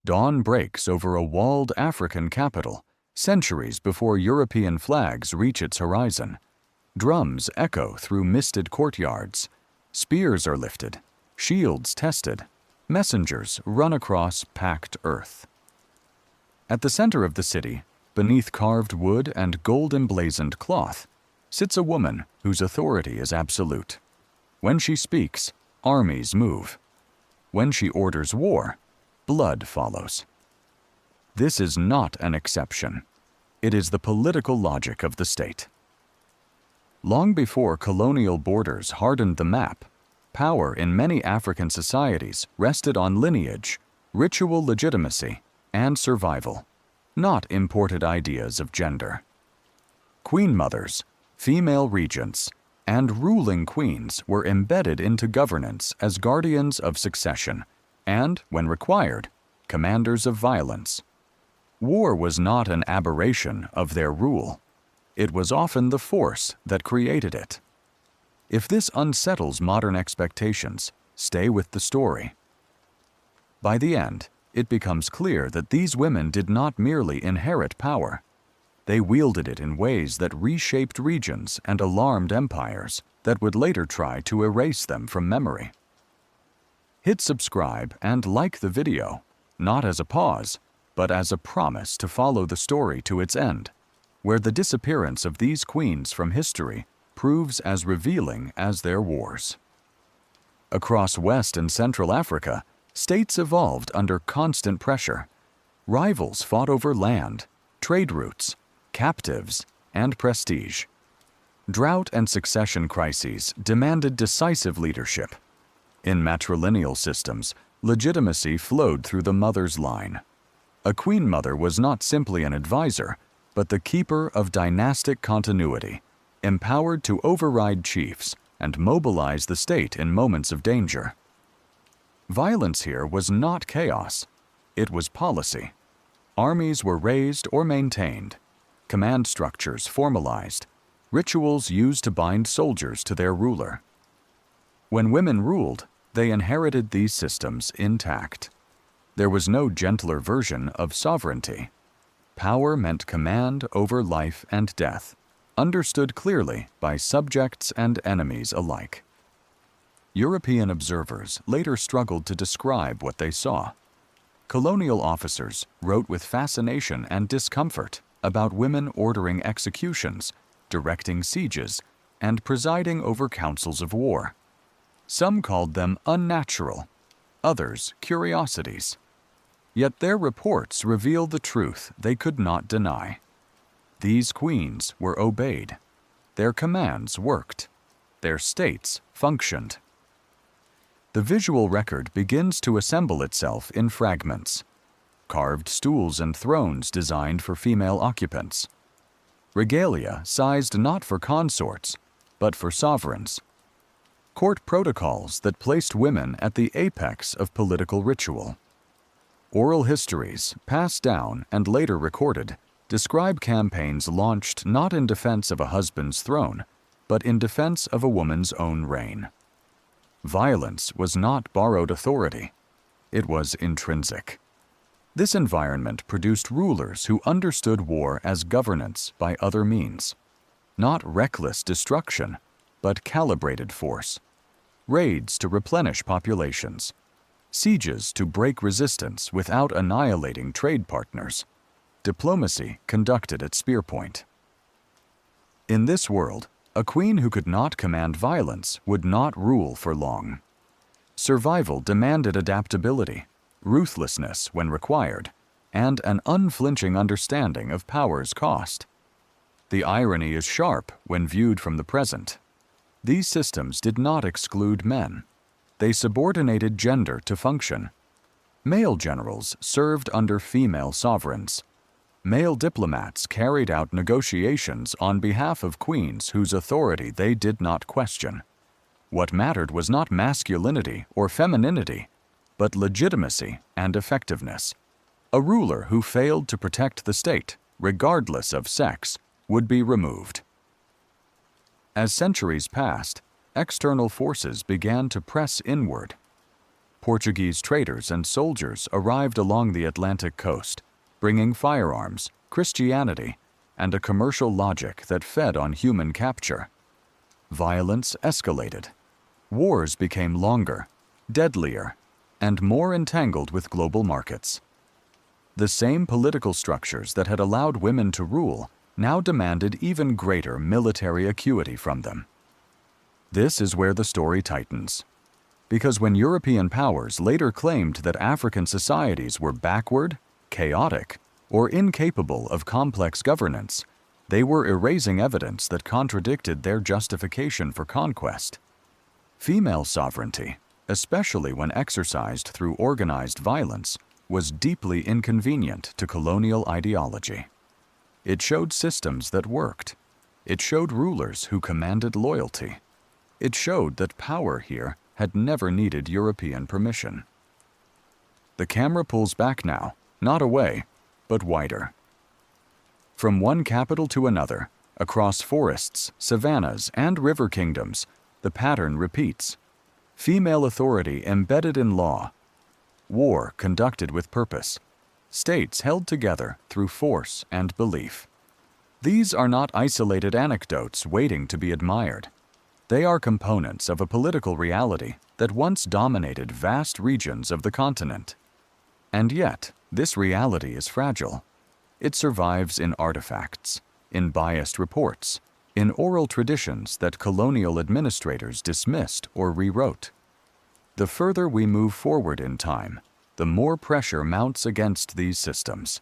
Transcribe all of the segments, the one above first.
Dawn breaks over a walled African capital, centuries before European flags reach its horizon. Drums echo through misted courtyards. Spears are lifted, shields tested, messengers run across packed earth. At the center of the city, beneath carved wood and gold-emblazoned cloth, sits a woman whose authority is absolute. When she speaks, armies move. When she orders war, blood follows. This is not an exception. It is the political logic of the state. Long before colonial borders hardened the map, power in many African societies rested on lineage, ritual legitimacy, and survival, not imported ideas of gender. Queen mothers, female regents, and ruling queens were embedded into governance as guardians of succession and, when required, commanders of violence. War was not an aberration of their rule. It was often the force that created it. If this unsettles modern expectations, stay with the story. By the end, it becomes clear that these women did not merely inherit power. They wielded it in ways that reshaped regions and alarmed empires that would later try to erase them from memory. Hit subscribe and like the video, not as a pause, but as a promise to follow the story to its end, where the disappearance of these queens from history proves as revealing as their wars. Across West and Central Africa, states evolved under constant pressure. Rivals fought over land, trade routes, captives, and prestige. Drought and succession crises demanded decisive leadership. In matrilineal systems, legitimacy flowed through the mother's line. A queen mother was not simply an advisor, but the keeper of dynastic continuity, empowered to override chiefs and mobilize the state in moments of danger. Violence here was not chaos. It was policy. Armies were raised or maintained, command structures formalized, rituals used to bind soldiers to their ruler. When women ruled, they inherited these systems intact. There was no gentler version of sovereignty. Power meant command over life and death, understood clearly by subjects and enemies alike. European observers later struggled to describe what they saw. Colonial officers wrote with fascination and discomfort about women ordering executions, directing sieges, and presiding over councils of war. Some called them unnatural, others curiosities. Yet their reports reveal the truth they could not deny. These queens were obeyed. Their commands worked. Their states functioned. The visual record begins to assemble itself in fragments. Carved stools and thrones designed for female occupants. Regalia sized not for consorts, but for sovereigns. Court protocols that placed women at the apex of political ritual. Oral histories, passed down and later recorded, describe campaigns launched not in defense of a husband's throne, but in defense of a woman's own reign. Violence was not borrowed authority. It was intrinsic. This environment produced rulers who understood war as governance by other means. Not reckless destruction, but calibrated force. Raids to replenish populations. Sieges to break resistance without annihilating trade partners. Diplomacy conducted at spear point. In this world, a queen who could not command violence would not rule for long. Survival demanded adaptability, ruthlessness when required, and an unflinching understanding of power's cost. The irony is sharp when viewed from the present. These systems did not exclude men. They subordinated gender to function. Male generals served under female sovereigns. Male diplomats carried out negotiations on behalf of queens whose authority they did not question. What mattered was not masculinity or femininity, but legitimacy and effectiveness. A ruler who failed to protect the state, regardless of sex, would be removed. As centuries passed, external forces began to press inward. Portuguese traders and soldiers arrived along the Atlantic coast, bringing firearms, Christianity, and a commercial logic that fed on human capture. Violence escalated. Wars became longer, deadlier, and more entangled with global markets. The same political structures that had allowed women to rule now demanded even greater military acuity from them. This is where the story tightens. Because when European powers later claimed that African societies were backward, chaotic, or incapable of complex governance, they were erasing evidence that contradicted their justification for conquest. Female sovereignty, especially when exercised through organized violence, was deeply inconvenient to colonial ideology. It showed systems that worked. It showed rulers who commanded loyalty. It showed that power here had never needed European permission. The camera pulls back now, not away, but wider. From one capital to another, across forests, savannas, and river kingdoms, the pattern repeats. Female authority embedded in law. War conducted with purpose. States held together through force and belief. These are not isolated anecdotes waiting to be admired. They are components of a political reality that once dominated vast regions of the continent. And yet, this reality is fragile. It survives in artifacts, in biased reports, in oral traditions that colonial administrators dismissed or rewrote. The further we move forward in time, the more pressure mounts against these systems.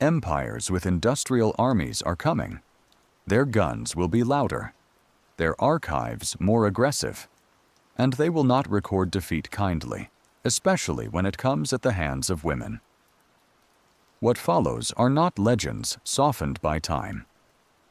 Empires with industrial armies are coming. Their guns will be louder, their archives more aggressive, and they will not record defeat kindly, especially when it comes at the hands of women. What follows are not legends softened by time.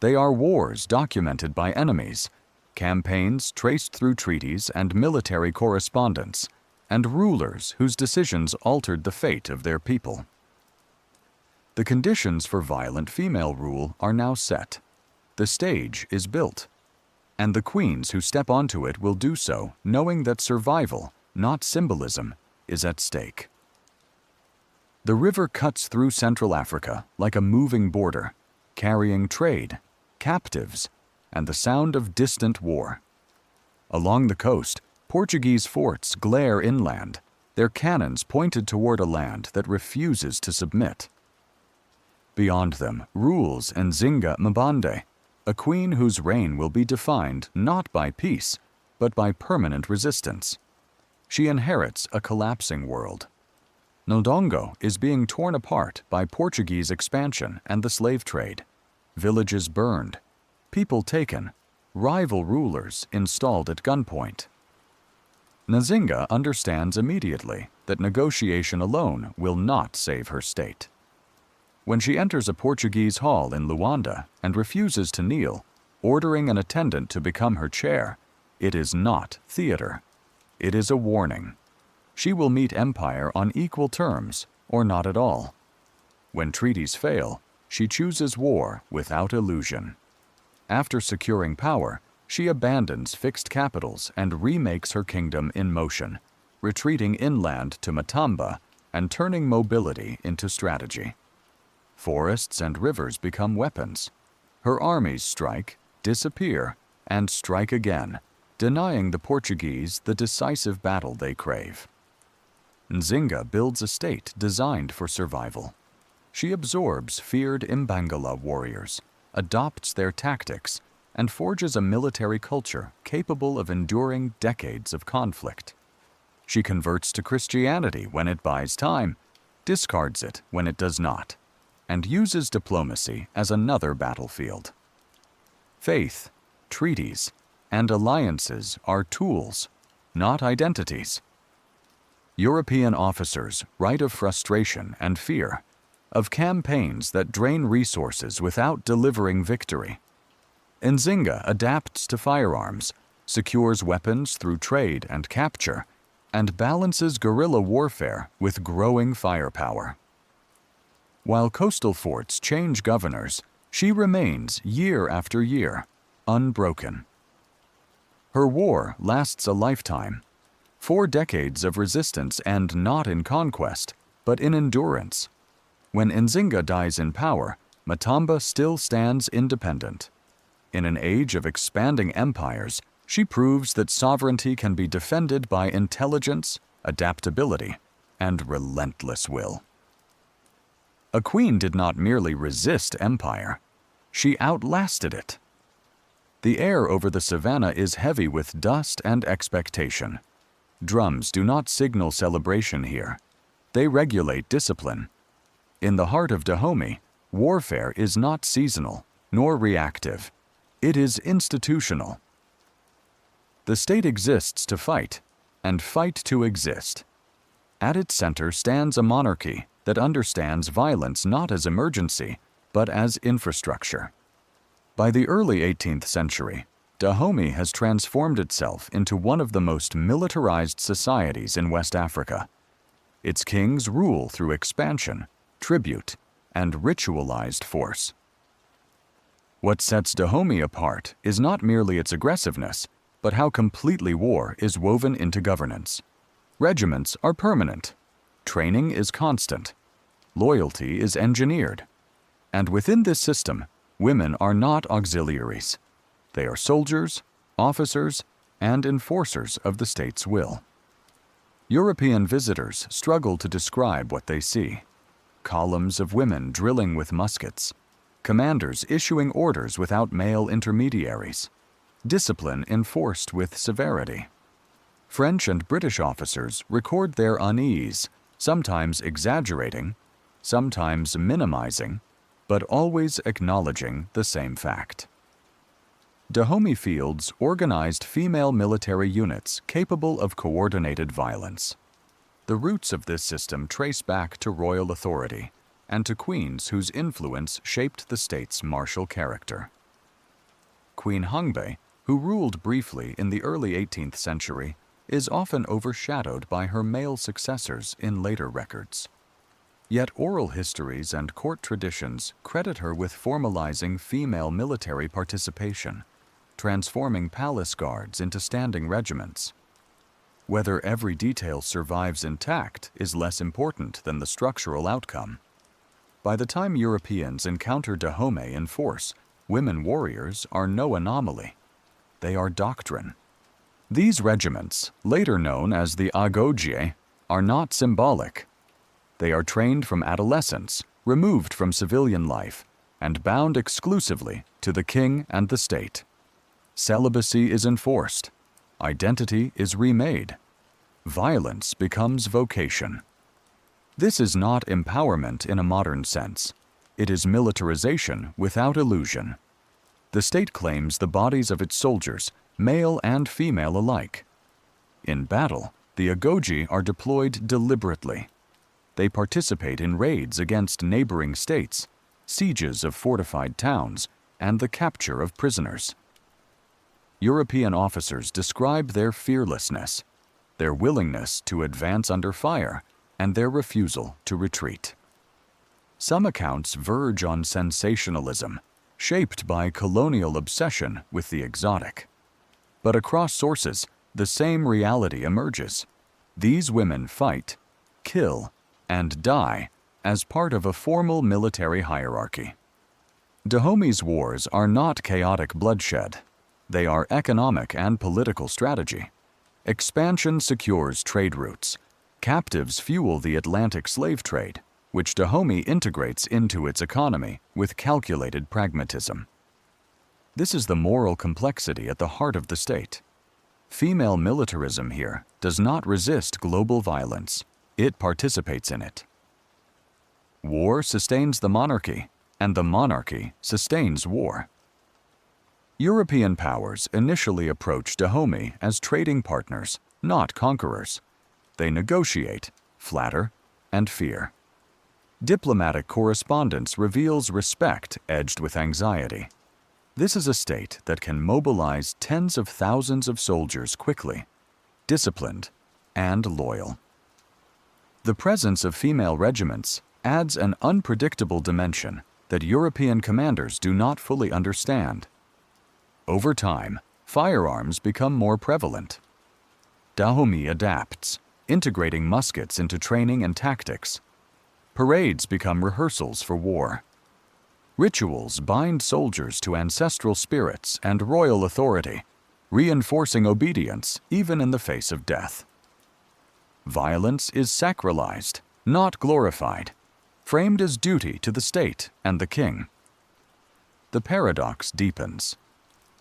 They are wars documented by enemies, campaigns traced through treaties and military correspondence, and rulers whose decisions altered the fate of their people. The conditions for violent female rule are now set. The stage is built, and the queens who step onto it will do so knowing that survival, not symbolism, is at stake. The river cuts through Central Africa like a moving border, carrying trade, captives, and the sound of distant war. Along the coast, Portuguese forts glare inland, their cannons pointed toward a land that refuses to submit. Beyond them rules Nzinga Mbande, a queen whose reign will be defined not by peace, but by permanent resistance. She inherits a collapsing world. Ndongo is being torn apart by Portuguese expansion and the slave trade. Villages burned, people taken, rival rulers installed at gunpoint. Nzinga understands immediately that negotiation alone will not save her state. When she enters a Portuguese hall in Luanda and refuses to kneel, ordering an attendant to become her chair, it is not theater. It is a warning. She will meet empire on equal terms or not at all. When treaties fail, she chooses war without illusion. After securing power, she abandons fixed capitals and remakes her kingdom in motion, retreating inland to Matamba and turning mobility into strategy. Forests and rivers become weapons. Her armies strike, disappear, and strike again, denying the Portuguese the decisive battle they crave. Nzinga builds a state designed for survival. She absorbs feared Imbangala warriors, adopts their tactics, and forges a military culture capable of enduring decades of conflict. She converts to Christianity when it buys time, discards it when it does not, and uses diplomacy as another battlefield. Faith, treaties, and alliances are tools, not identities. European officers write of frustration and fear, of campaigns that drain resources without delivering victory. Nzinga adapts to firearms, secures weapons through trade and capture, and balances guerrilla warfare with growing firepower. While coastal forts change governors, she remains year after year, unbroken. Her war lasts a lifetime. 4 decades of resistance end not in conquest, but in endurance. When Nzinga dies in power, Matamba still stands independent. In an age of expanding empires, she proves that sovereignty can be defended by intelligence, adaptability, and relentless will. A queen did not merely resist empire, she outlasted it. The air over the savannah is heavy with dust and expectation. Drums do not signal celebration here. They regulate discipline. In the heart of Dahomey, warfare is not seasonal, nor reactive. It is institutional. The state exists to fight, and fight to exist. At its center stands a monarchy that understands violence not as emergency, but as infrastructure. By the early 18th century, Dahomey has transformed itself into one of the most militarized societies in West Africa. Its kings rule through expansion, tribute, and ritualized force. What sets Dahomey apart is not merely its aggressiveness, but how completely war is woven into governance. Regiments are permanent. Training is constant. Loyalty is engineered. And within this system, women are not auxiliaries. They are soldiers, officers, and enforcers of the state's will. European visitors struggle to describe what they see. Columns of women drilling with muskets, commanders issuing orders without male intermediaries, discipline enforced with severity. French and British officers record their unease, sometimes exaggerating, sometimes minimizing, but always acknowledging the same fact. Dahomey fields organized female military units capable of coordinated violence. The roots of this system trace back to royal authority and to queens whose influence shaped the state's martial character. Queen Hongbe, who ruled briefly in the early 18th century, is often overshadowed by her male successors in later records. Yet oral histories and court traditions credit her with formalizing female military participation, transforming palace guards into standing regiments. Whether every detail survives intact is less important than the structural outcome. By the time Europeans encounter Dahomey in force, women warriors are no anomaly. They are doctrine. These regiments, later known as the Agojie, are not symbolic. They are trained from adolescence, removed from civilian life, and bound exclusively to the king and the state. Celibacy is enforced. Identity is remade. Violence becomes vocation. This is not empowerment in a modern sense. It is militarization without illusion. The state claims the bodies of its soldiers, male and female alike. In battle, the Agoji are deployed deliberately. They participate in raids against neighboring states, sieges of fortified towns, and the capture of prisoners. European officers describe their fearlessness, their willingness to advance under fire, and their refusal to retreat. Some accounts verge on sensationalism, shaped by colonial obsession with the exotic. But across sources, the same reality emerges. These women fight, kill, and die as part of a formal military hierarchy. Dahomey's wars are not chaotic bloodshed. They are economic and political strategy. Expansion secures trade routes. Captives fuel the Atlantic slave trade, which Dahomey integrates into its economy with calculated pragmatism. This is the moral complexity at the heart of the state. Female militarism here does not resist global violence. It participates in it. War sustains the monarchy, and the monarchy sustains war. European powers initially approach Dahomey as trading partners, not conquerors. They negotiate, flatter, and fear. Diplomatic correspondence reveals respect edged with anxiety. This is a state that can mobilize tens of thousands of soldiers quickly, disciplined, and loyal. The presence of female regiments adds an unpredictable dimension that European commanders do not fully understand. Over time, firearms become more prevalent. Dahomey adapts, integrating muskets into training and tactics. Parades become rehearsals for war. Rituals bind soldiers to ancestral spirits and royal authority, reinforcing obedience even in the face of death. Violence is sacralized, not glorified, framed as duty to the state and the king. The paradox deepens.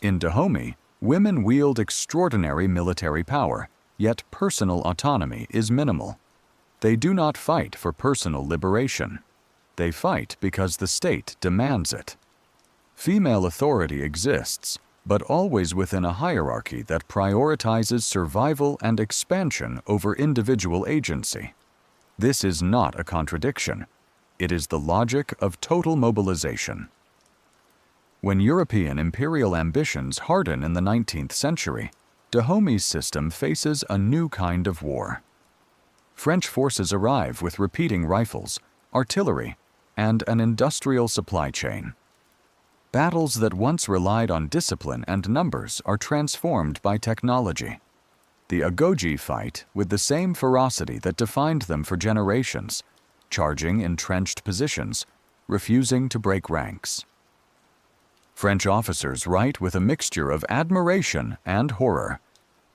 In Dahomey, women wield extraordinary military power, yet personal autonomy is minimal. They do not fight for personal liberation. They fight because the state demands it. Female authority exists, but always within a hierarchy that prioritizes survival and expansion over individual agency. This is not a contradiction. It is the logic of total mobilization. When European imperial ambitions harden in the 19th century, Dahomey's system faces a new kind of war. French forces arrive with repeating rifles, artillery, and an industrial supply chain. Battles that once relied on discipline and numbers are transformed by technology. The Agoji fight with the same ferocity that defined them for generations, charging entrenched positions, refusing to break ranks. French officers write with a mixture of admiration and horror.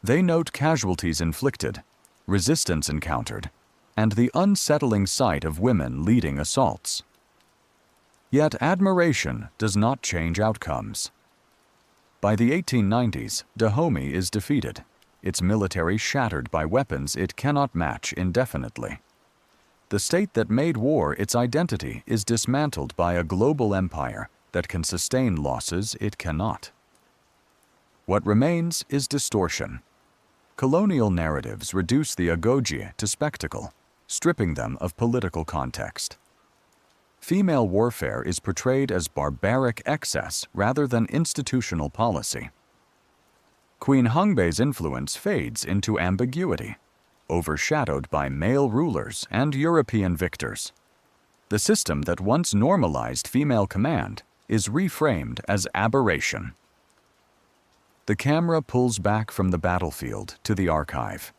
They note casualties inflicted, resistance encountered, and the unsettling sight of women leading assaults. Yet admiration does not change outcomes. By the 1890s, Dahomey is defeated, its military shattered by weapons it cannot match indefinitely. The state that made war its identity is dismantled by a global empire that can sustain losses it cannot. What remains is distortion. Colonial narratives reduce the Agoji to spectacle, stripping them of political context. Female warfare is portrayed as barbaric excess rather than institutional policy. Queen Hongbe's influence fades into ambiguity, overshadowed by male rulers and European victors. The system that once normalized female command is reframed as aberration. The camera pulls back from the battlefield to the archive.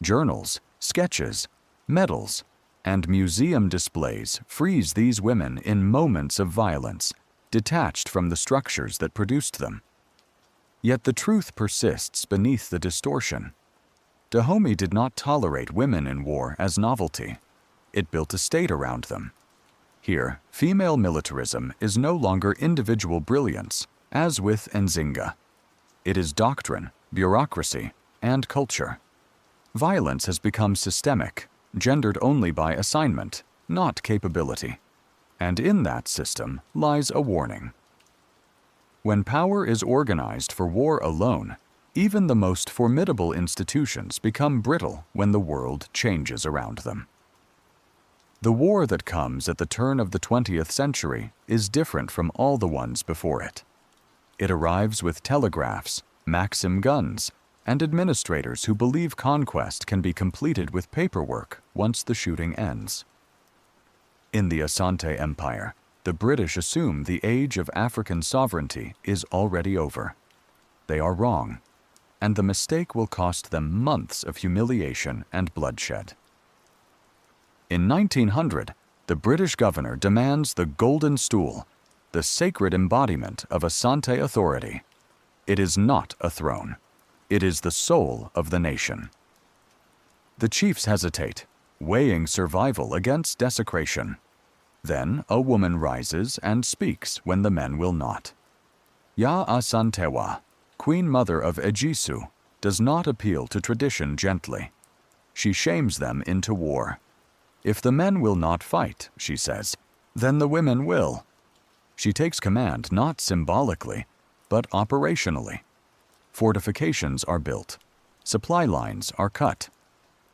Journals, sketches, medals, and museum displays freeze these women in moments of violence, detached from the structures that produced them. Yet the truth persists beneath the distortion. Dahomey did not tolerate women in war as novelty. It built a state around them. Here, female militarism is no longer individual brilliance, as with Nzinga. It is doctrine, bureaucracy, and culture. Violence has become systemic, gendered only by assignment, not capability. And in that system lies a warning. When power is organized for war alone, even the most formidable institutions become brittle when the world changes around them. The war that comes at the turn of the 20th century is different from all the ones before it. It arrives with telegraphs, Maxim guns, and administrators who believe conquest can be completed with paperwork once the shooting ends. In the Asante Empire, the British assume the age of African sovereignty is already over. They are wrong, and the mistake will cost them months of humiliation and bloodshed. In 1900, the British governor demands the golden stool, the sacred embodiment of Asante authority. It is not a throne. It is the soul of the nation. The chiefs hesitate, weighing survival against desecration. Then a woman rises and speaks when the men will not. Ya Asantewa, Queen Mother of Ejisu, does not appeal to tradition gently. She shames them into war. If the men will not fight, she says, then the women will. She takes command not symbolically, but operationally. Fortifications are built. Supply lines are cut.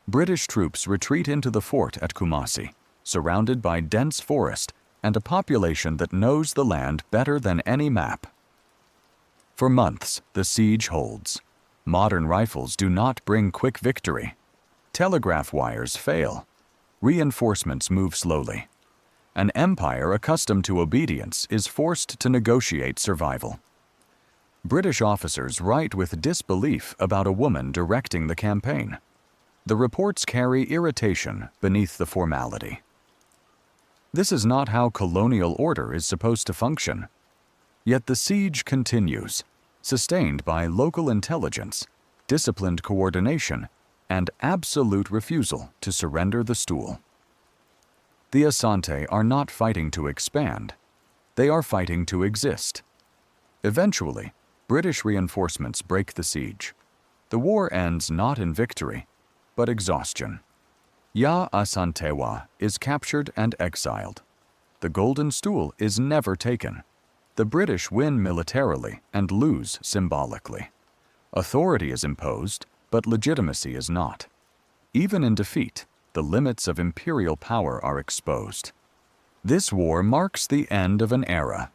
British troops retreat into the fort at Kumasi, surrounded by dense forest and a population that knows the land better than any map. For months, the siege holds. Modern rifles do not bring quick victory. Telegraph wires fail. Reinforcements move slowly. An empire accustomed to obedience is forced to negotiate survival. British officers write with disbelief about a woman directing the campaign. The reports carry irritation beneath the formality. This is not how colonial order is supposed to function. Yet the siege continues, sustained by local intelligence, disciplined coordination, and absolute refusal to surrender the stool. The Asante are not fighting to expand. They are fighting to exist. Eventually, British reinforcements break the siege. The war ends not in victory, but exhaustion. Ya Asantewa is captured and exiled. The Golden Stool is never taken. The British win militarily and lose symbolically. Authority is imposed, but legitimacy is not. Even in defeat, the limits of imperial power are exposed. This war marks the end of an era.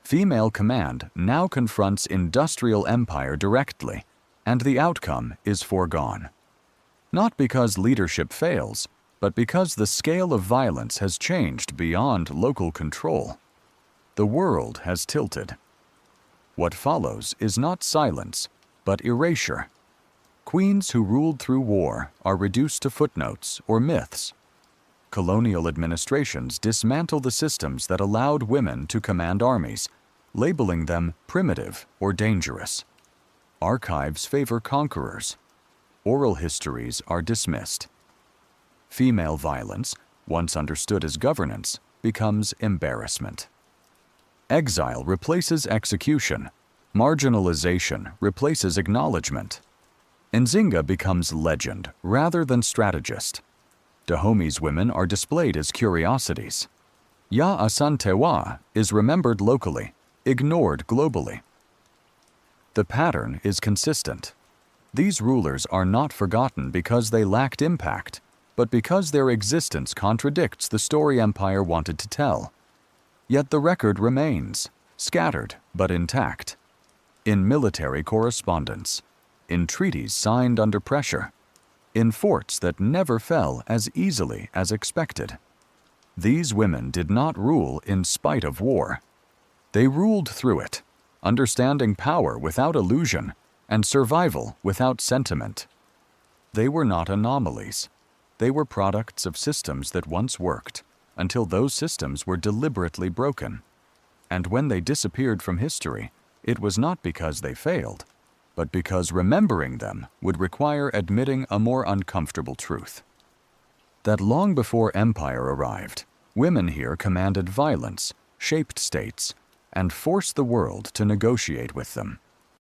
Female command now confronts industrial empire directly, and the outcome is foregone. Not because leadership fails, but because the scale of violence has changed beyond local control. The world has tilted. What follows is not silence, but erasure. Queens who ruled through war are reduced to footnotes or myths. Colonial administrations dismantle the systems that allowed women to command armies, labeling them primitive or dangerous. Archives favor conquerors. Oral histories are dismissed. Female violence, once understood as governance, becomes embarrassment. Exile replaces execution. Marginalization replaces acknowledgement. Nzinga becomes legend rather than strategist. Dahome's women are displayed as curiosities. Ya Asantewa is remembered locally, ignored globally. The pattern is consistent. These rulers are not forgotten because they lacked impact, but because their existence contradicts the story empire wanted to tell. Yet the record remains, scattered but intact. In military correspondence, in treaties signed under pressure, in forts that never fell as easily as expected. These women did not rule in spite of war. They ruled through it, understanding power without illusion and survival without sentiment. They were not anomalies. They were products of systems that once worked, until those systems were deliberately broken. And when they disappeared from history, it was not because they failed, but because remembering them would require admitting a more uncomfortable truth. That long before empire arrived, women here commanded violence, shaped states, and forced the world to negotiate with them.